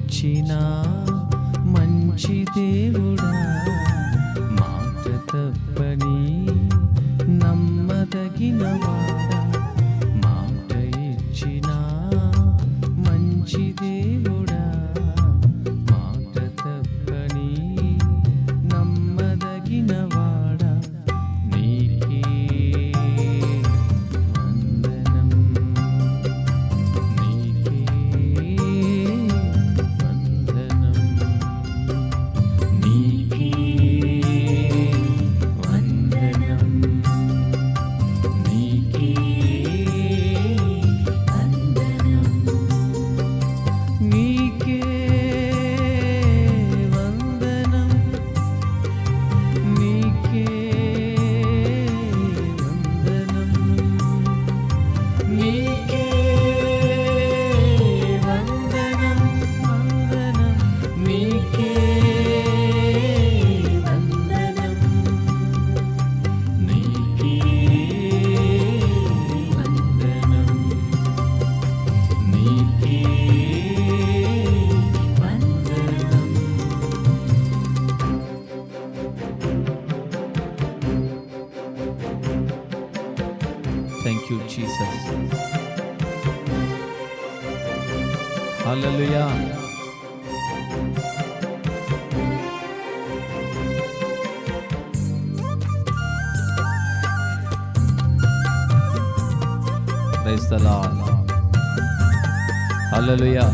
ఇచ్చిన మంచి దేవుడా, మాట తప్పని నమ్మదగిన వాడా, మాట ఇచ్చిన మంచి దేవుడా, మాట తప్పని నమ్మదగిన వాడా, నీకే వందనం, నీకే వందనం, నీకే వందనం, నీకే వందనం, నీకే వందనం, నీకే వందనం, నీకే వందనం, వందనం, నీకే వందనం, నీకే వందనం, నీకే వందనం. Thank you, Jesus. Hallelujah. Praise the Lord. Hallelujah.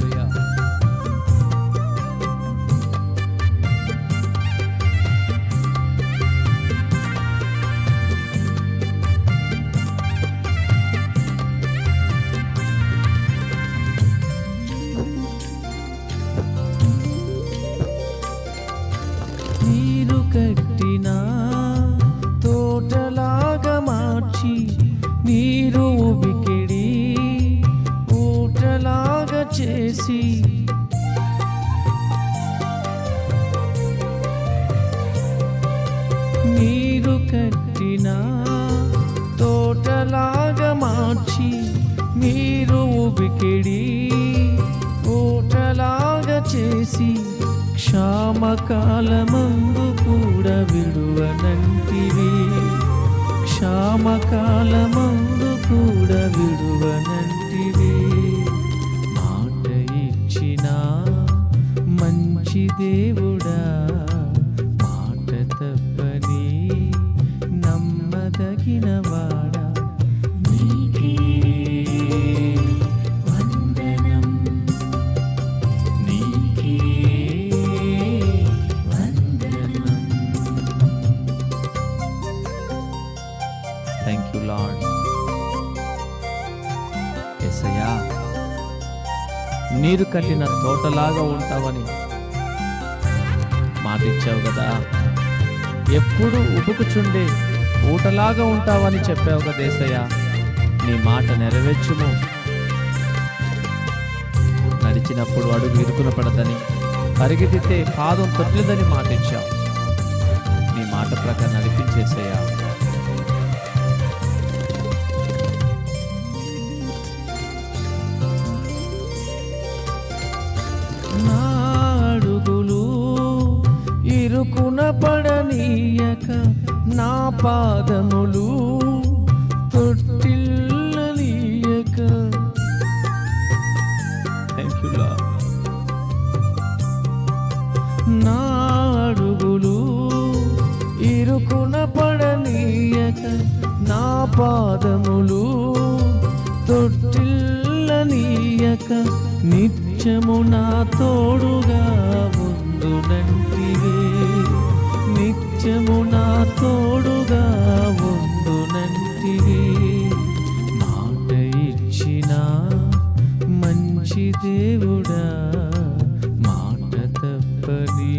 నీరు కట్టిన తోటలాగా మార్చి, నీరు ఉబికిడి ఊటలాగా చేసి, నీరు కట్టిన తోటలాగా మార్చి, నీరు ఉబికిడి ఊటలాగా చేసి, క్షామకాలమందు కూడా విడువనంటివి, క్షామకాలమందు కూడా విడువనంటివి, మాట ఇచ్చిన మంచి దేవుడా, మాట తప్పని నమ్మదగిన వాడా, నీకే వందనం, నీకే వందనం. Thank you lord. యేసయ్యా, నీరు కట్టిన తోటలాగా ఉంటావని మాటిచ్చావు కదా, ఎప్పుడు ఉబుకుచుండే ఊటలాగా ఉంటావని చెప్పావు కదా యేసయ్యా, నీ మాట నెరవేర్చుము. నడిచినప్పుడు అడుగు ఇరుకున పడదని, పరిగెత్తితే పాదం తొట్టిదని మాటిచ్చావు. నీ మాట ప్రకారం నడిపించేసయ్యా. నా అడుగులు ఇరుకున పడనీయక, నా పాదములు తొట్టిల్లనీయక. Thank you lord. నా అడుగులు ఇరుకున పడనీయక, నా పాదములు తొట్టిల్లనీయక, నిత్యము నా తోడుగా ఉందునంటివే, నిత్యము నా తోడుగా ఉందునంటివే, మాట ఇచ్చిన మంచి దేవుడా, మాట తప్పని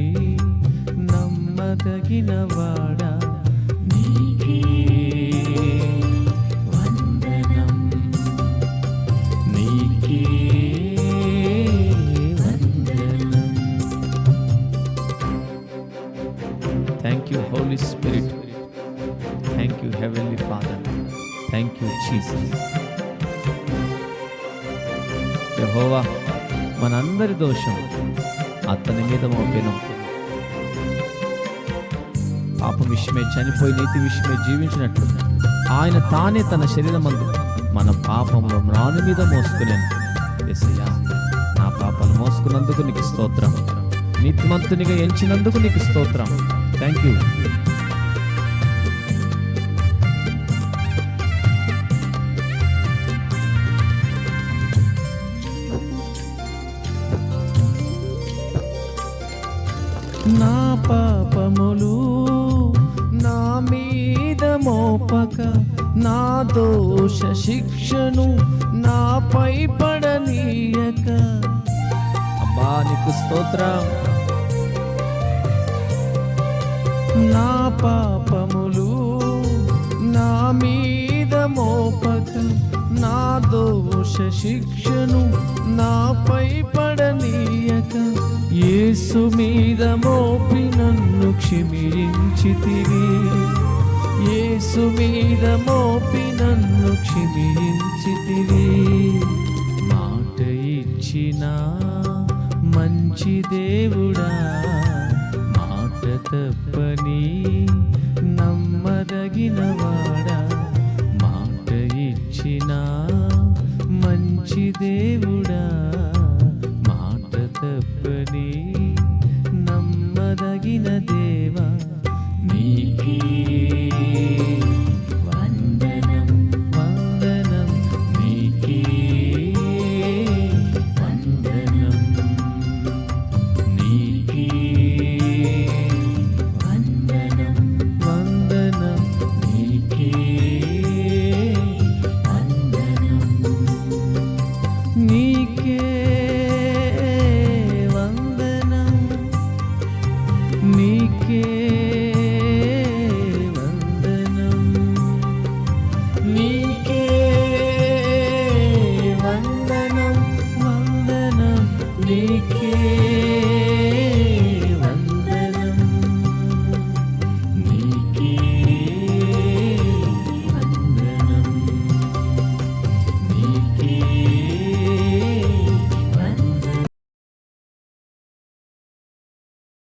నమ్మదగిన వాడా, నీకే వందనం, నీకే వందనం. Thank you, Holy Spirit. Thank you, Heavenly Father. Thank you, Jesus. యెహోవా, మనందరి దోషం అతని మీద మోపెను. పాపం విషయమే చనిపోయి నీతి విషయమే జీవించినట్లు ఆయన తానే తన శరీరమందు మన పాపంలో మ్రాను మీద మోసుకునేను. యేసయ్యా, నా పాపాలు మోసుకున్నందుకు నీకు స్తోత్రం. నీతిమంతునిగా ఎంచినందుకు నీకు స్తోత్రం. Thank you. నా పాపములు నా మీద మోపక, నా దోష శిక్షను నాపై పడనీయక. అబ్బా నీకు స్తోత్రం. నా పాపములు నా మీద మోపక, నా దోష శిక్షను నాపై పడనీయక, యేసు మీద మోపి నన్ను క్షమించితివి. యేసు మీద మోపి నన్ను క్షమించితివి. మాట ఇచ్చిన మంచి దేవుడా, మాట తప్పని నమ్మదగినవాడా, మాట ఇచ్చిన మంచి దేవుడా, మాట తప్పని నమ్మదగిన దేవా, నీకే వందనం వందనం, నీకే వందనం, నీకే వందనం వందనం, నీకే వందనం, నీకే వందనం, నీకే వందనం, నీకే వందనం వందనం, నీకే